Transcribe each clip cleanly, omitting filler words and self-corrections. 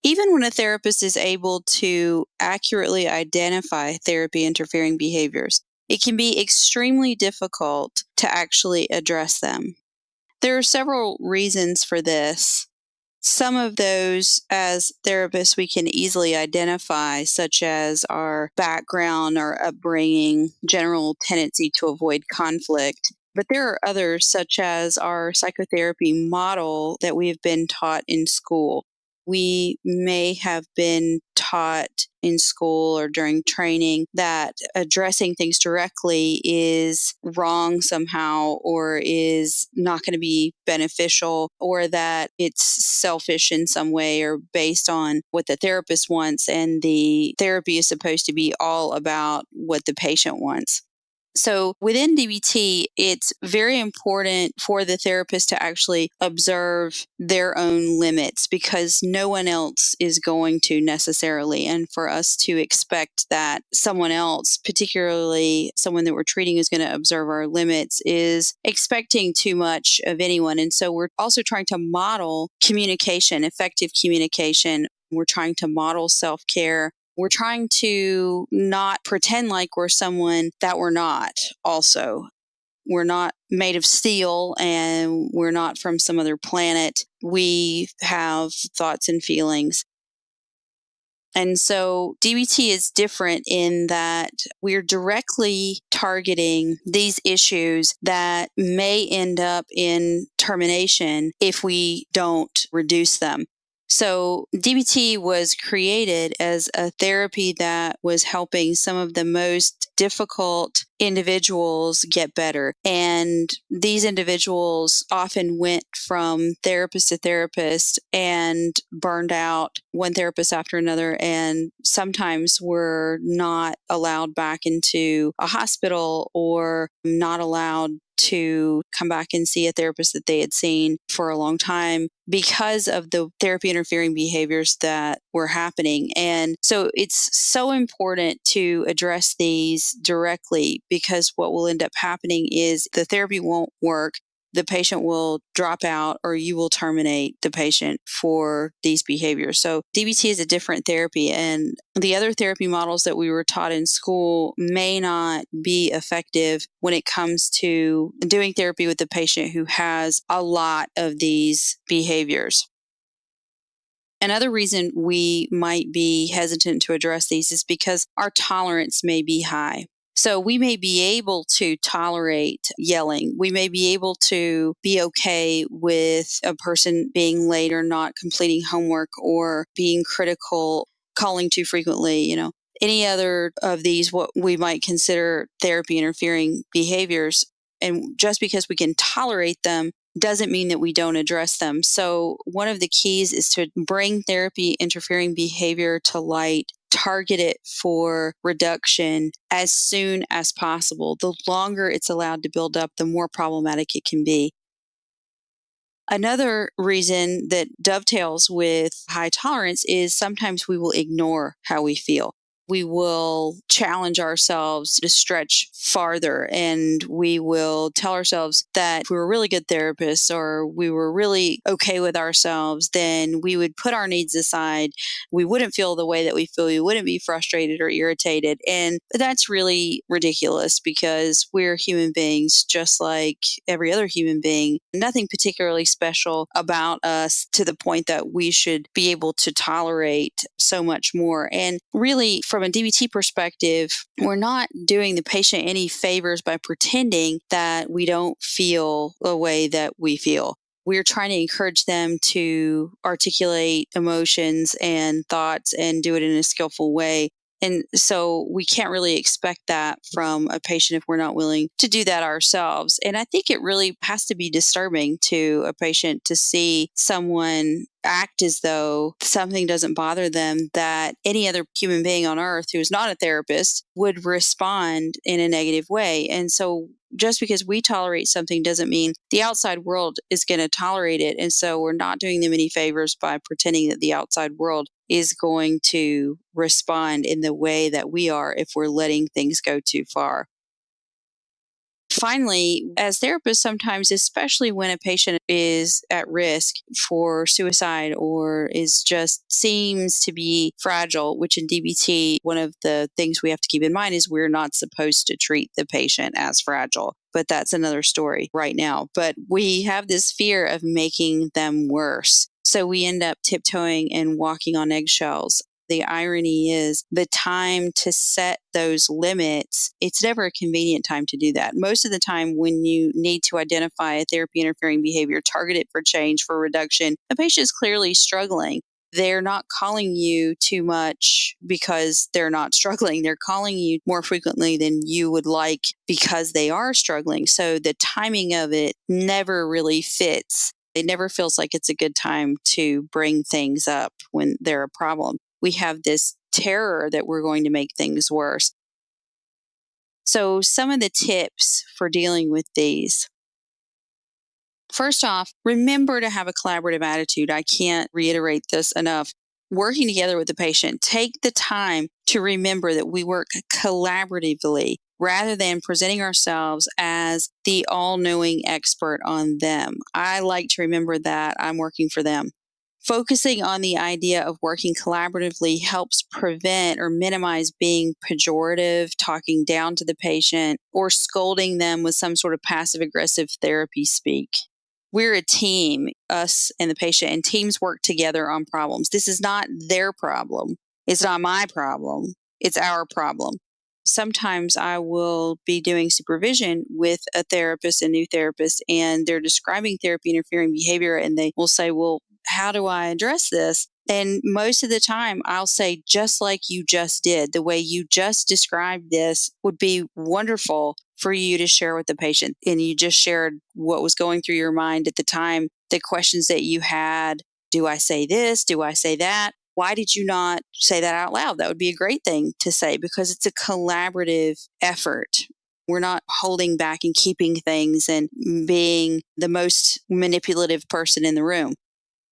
Even when a therapist is able to accurately identify therapy interfering behaviors, it can be extremely difficult to actually address them. There are several reasons for this. Some of those, as therapists, we can easily identify, such as our background, our upbringing, general tendency to avoid conflict. But there are others, such as our psychotherapy model that we have been taught in school. We may have been taught in school or during training that addressing things directly is wrong somehow or is not going to be beneficial or that it's selfish in some way or based on what the therapist wants and the therapy is supposed to be all about what the patient wants. So within DBT, it's very important for the therapist to actually observe their own limits because no one else is going to necessarily. And for us to expect that someone else, particularly someone that we're treating is going to observe our limits, is expecting too much of anyone. And so we're also trying to model communication, effective communication. We're trying to model self-care. We're trying to not pretend like we're someone that we're not also. We're not made of steel and we're not from some other planet. We have thoughts and feelings. And so DBT is different in that we're directly targeting these issues that may end up in termination if we don't reduce them. So DBT was created as a therapy that was helping some of the most difficult individuals get better. And these individuals often went from therapist to therapist and burned out one therapist after another, and sometimes were not allowed back into a hospital or not allowed to come back and see a therapist that they had seen for a long time because of the therapy interfering behaviors that were happening. And so it's so important to address these directly because what will end up happening is the therapy won't work. The patient will drop out or you will terminate the patient for these behaviors. So DBT is a different therapy, and the other therapy models that we were taught in school may not be effective when it comes to doing therapy with the patient who has a lot of these behaviors. Another reason we might be hesitant to address these is because our tolerance may be high. So we may be able to tolerate yelling. We may be able to be okay with a person being late or not completing homework or being critical, calling too frequently, any other of these, what we might consider therapy interfering behaviors. And just because we can tolerate them doesn't mean that we don't address them. So one of the keys is to bring therapy interfering behavior to light, target it for reduction as soon as possible. The longer it's allowed to build up, the more problematic it can be. Another reason that dovetails with high tolerance is sometimes we will ignore how we feel. We will challenge ourselves to stretch farther, and we will tell ourselves that if we were really good therapists or we were really okay with ourselves, then we would put our needs aside. We wouldn't feel the way that we feel. We wouldn't be frustrated or irritated. And that's really ridiculous because we're human beings just like every other human being. Nothing particularly special about us to the point that we should be able to tolerate so much more. And really, from a DBT perspective, we're not doing the patient any favors by pretending that we don't feel the way that we feel. We're trying to encourage them to articulate emotions and thoughts and do it in a skillful way. And so we can't really expect that from a patient if we're not willing to do that ourselves. And I think it really has to be disturbing to a patient to see someone act as though something doesn't bother them that any other human being on earth who's not a therapist would respond in a negative way. And so just because we tolerate something doesn't mean the outside world is going to tolerate it. And so we're not doing them any favors by pretending that the outside world is going to respond in the way that we are if we're letting things go too far. Finally, as therapists, sometimes, especially when a patient is at risk for suicide or is just seems to be fragile, which in DBT, one of the things we have to keep in mind is we're not supposed to treat the patient as fragile. But that's another story right now. But we have this fear of making them worse. So we end up tiptoeing and walking on eggshells. The irony is the time to set those limits, it's never a convenient time to do that. Most of the time, when you need to identify a therapy interfering behavior, target it for change, for reduction, a patient is clearly struggling. They're not calling you too much because they're not struggling. They're calling you more frequently than you would like because they are struggling. So the timing of it never really fits. It never feels like it's a good time to bring things up when they're a problem. We have this terror that we're going to make things worse. So, some of the tips for dealing with these. First off, remember to have a collaborative attitude. I can't reiterate this enough. Working together with the patient, take the time to remember that we work collaboratively rather than presenting ourselves as the all-knowing expert on them. I like to remember that I'm working for them. Focusing on the idea of working collaboratively helps prevent or minimize being pejorative, talking down to the patient, or scolding them with some sort of passive aggressive therapy speak. We're a team, us and the patient, and teams work together on problems. This is not their problem. It's not my problem. It's our problem. Sometimes I will be doing supervision with a therapist, a new therapist, and they're describing therapy interfering behavior, and they will say, well, how do I address this? And most of the time, I'll say, just like you just did, the way you just described this would be wonderful for you to share with the patient. And you just shared what was going through your mind at the time, the questions that you had. Do I say this? Do I say that? Why did you not say that out loud? That would be a great thing to say because it's a collaborative effort. We're not holding back and keeping things and being the most manipulative person in the room.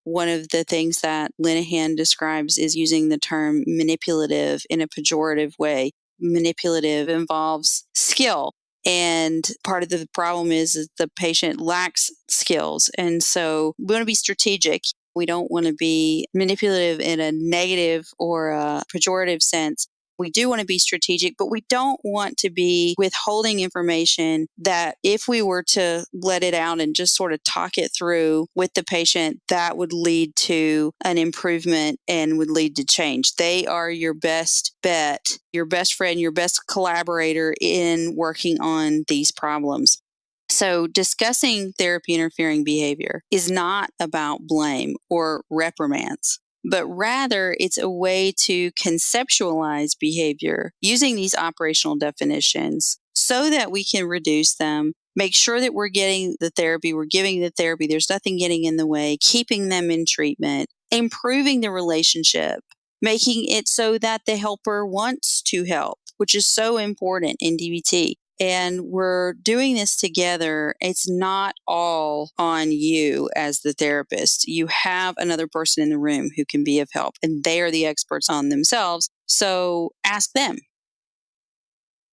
One of the things that Linehan describes is using the term manipulative in a pejorative way. Manipulative involves skill. And part of the problem is the patient lacks skills. And so we want to be strategic. We don't want to be manipulative in a negative or a pejorative sense. We do want to be strategic, but we don't want to be withholding information that if we were to let it out and just sort of talk it through with the patient, that would lead to an improvement and would lead to change. They are your best bet, your best friend, your best collaborator in working on these problems. So discussing therapy interfering behavior is not about blame or reprimands, but rather it's a way to conceptualize behavior using these operational definitions so that we can reduce them, make sure that we're getting the therapy, we're giving the therapy, there's nothing getting in the way, keeping them in treatment, improving the relationship, making it so that the helper wants to help, which is so important in DBT. And we're doing this together. It's not all on you as the therapist. You have another person in the room who can be of help, and they are the experts on themselves. So ask them.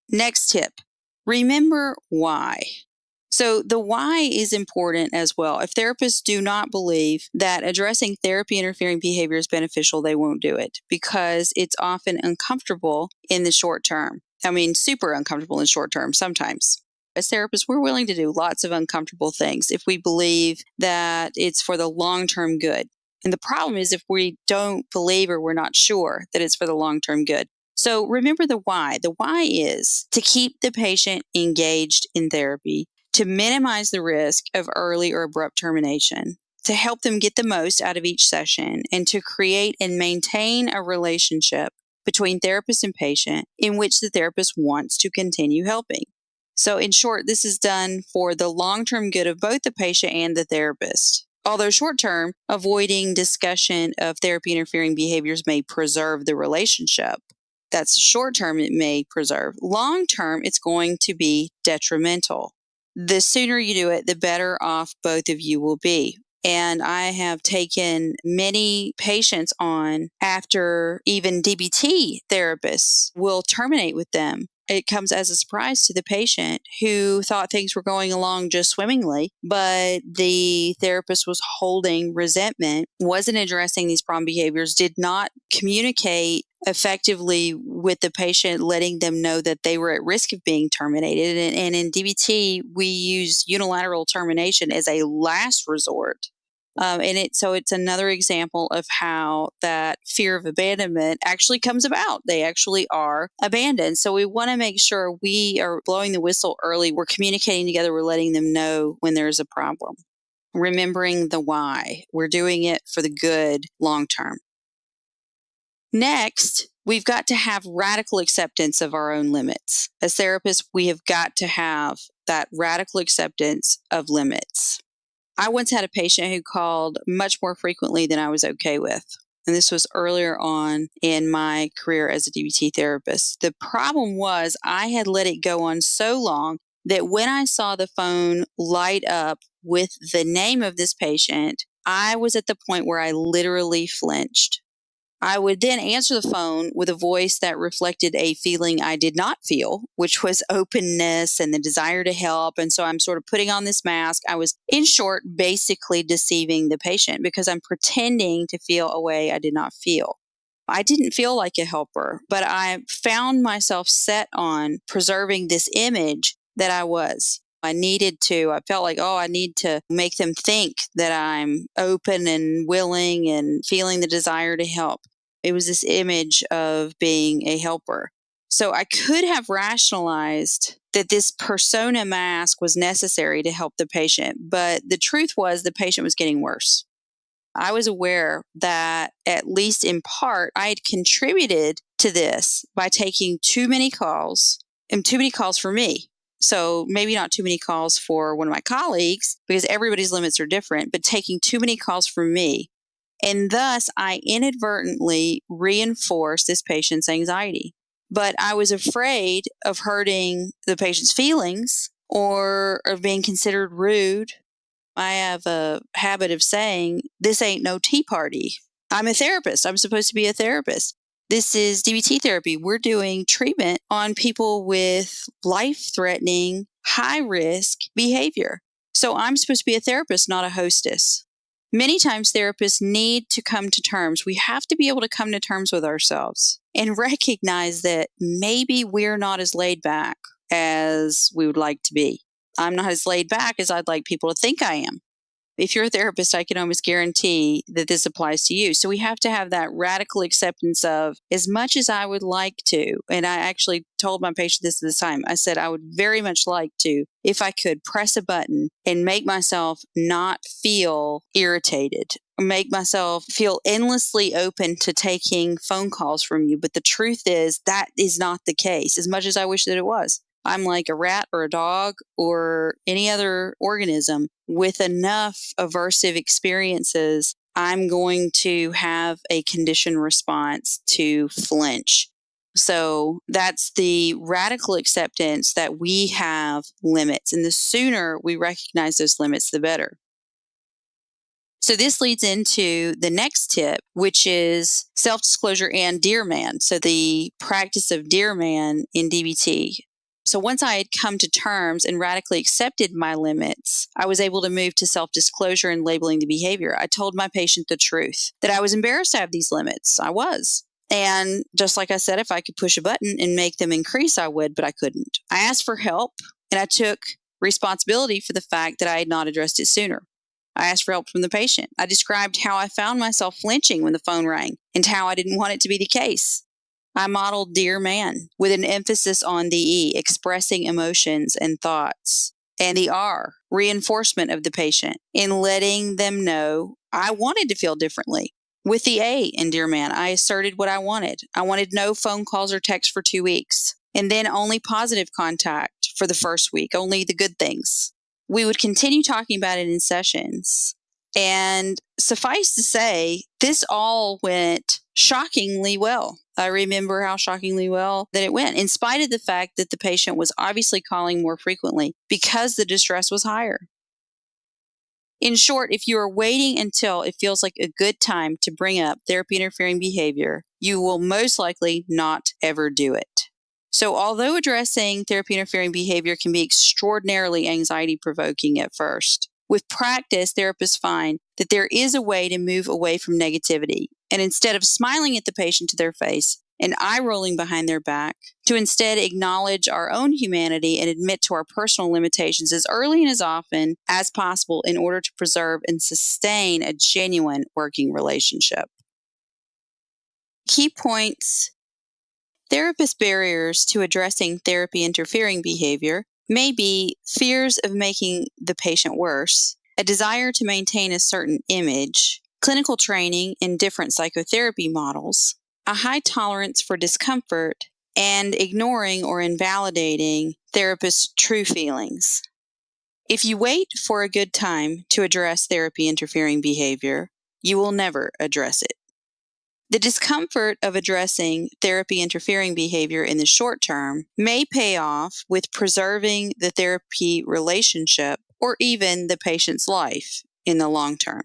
Next tip, remember why. So the why is important as well. If therapists do not believe that addressing therapy interfering behavior is beneficial, they won't do it because it's often uncomfortable in the short term. I mean, super uncomfortable in short term sometimes. As therapists, we're willing to do lots of uncomfortable things if we believe that it's for the long-term good. And the problem is if we don't believe or we're not sure that it's for the long-term good. So remember the why. The why is to keep the patient engaged in therapy, to minimize the risk of early or abrupt termination, to help them get the most out of each session, and to create and maintain a relationship between therapist and patient in which the therapist wants to continue helping. So in short, this is done for the long-term good of both the patient and the therapist. Although short-term, avoiding discussion of therapy interfering behaviors may preserve the relationship. That's short-term, it may preserve. Long-term, it's going to be detrimental. The sooner you do it, the better off both of you will be. And I have taken many patients on after even DBT therapists will terminate with them it comes as a surprise to the patient who thought things were going along just swimmingly, but the therapist was holding resentment, wasn't addressing these problem behaviors, did not communicate effectively with the patient, letting them know that they were at risk of being terminated. And in DBT, we use unilateral termination as a last resort. So it's another example of how that fear of abandonment actually comes about. They actually are abandoned. So we want to make sure we are blowing the whistle early. We're communicating together. We're letting them know when there's a problem. Remembering the why. We're doing it for the good long term. Next, we've got to have radical acceptance of our own limits. As therapists, we have got to have that radical acceptance of limits. I once had a patient who called much more frequently than I was okay with. And this was earlier on in my career as a DBT therapist. The problem was I had let it go on so long that when I saw the phone light up with the name of this patient, I was at the point where I literally flinched. I would then answer the phone with a voice that reflected a feeling I did not feel, which was openness and the desire to help. And so I'm sort of putting on this mask. I was, in short, basically deceiving the patient because I'm pretending to feel a way I did not feel. I didn't feel like a helper, but I found myself set on preserving this image that I was. I felt like, I need to make them think that I'm open and willing and feeling the desire to help. It was this image of being a helper. So I could have rationalized that this persona mask was necessary to help the patient, but the truth was the patient was getting worse. I was aware that, at least in part, I had contributed to this by taking too many calls, and too many calls for me. So maybe not too many calls for one of my colleagues, because everybody's limits are different, but taking too many calls for me. And thus, I inadvertently reinforced this patient's anxiety. But I was afraid of hurting the patient's feelings or of being considered rude. I have a habit of saying, this ain't no tea party. I'm a therapist. I'm supposed to be a therapist. This is DBT therapy. We're doing treatment on people with life-threatening, high-risk behavior. So I'm supposed to be a therapist, not a hostess. Many times therapists need to come to terms. We have to be able to come to terms with ourselves and recognize that maybe we're not as laid back as we would like to be. I'm not as laid back as I'd like people to think I am. If you're a therapist, I can almost guarantee that this applies to you. So we have to have that radical acceptance of, as much as I would like to, and I actually told my patient this at the time, I said I would very much like to, if I could, press a button and make myself not feel irritated, make myself feel endlessly open to taking phone calls from you. But the truth is that is not the case, as much as I wish that it was. I'm like a rat or a dog or any other organism with enough aversive experiences. I'm going to have a conditioned response to flinch. So that's the radical acceptance that we have limits. And the sooner we recognize those limits, the better. So this leads into the next tip, which is self-disclosure and Dear Man. So the practice of Dear Man in DBT. So once I had come to terms and radically accepted my limits, I was able to move to self-disclosure and labeling the behavior. I told my patient the truth, that I was embarrassed to have these limits. I was. And just like I said, if I could push a button and make them increase, I would, but I couldn't. I asked for help, and I took responsibility for the fact that I had not addressed it sooner. I asked for help from the patient. I described how I found myself flinching when the phone rang and how I didn't want it to be the case. I modeled Dear Man with an emphasis on the E, expressing emotions and thoughts, and the R, reinforcement of the patient in letting them know I wanted to feel differently. With the A in Dear Man, I asserted what I wanted. I wanted no phone calls or texts for 2 weeks, and then only positive contact for the first week, only the good things. We would continue talking about it in sessions. And suffice to say, this all went shockingly well. I remember how shockingly well that it went, in spite of the fact that the patient was obviously calling more frequently because the distress was higher. In short, if you are waiting until it feels like a good time to bring up therapy interfering behavior, you will most likely not ever do it. So, although addressing therapy interfering behavior can be extraordinarily anxiety provoking at first, with practice, therapists find that there is a way to move away from negativity. And instead of smiling at the patient to their face and eye rolling behind their back, to instead acknowledge our own humanity and admit to our personal limitations as early and as often as possible in order to preserve and sustain a genuine working relationship. Key points. Therapist barriers to addressing therapy interfering behavior may be fears of making the patient worse, a desire to maintain a certain image, clinical training in different psychotherapy models, a high tolerance for discomfort, and ignoring or invalidating therapists' true feelings. If you wait for a good time to address therapy interfering behavior, you will never address it. The discomfort of addressing therapy interfering behavior in the short term may pay off with preserving the therapy relationship or even the patient's life in the long term.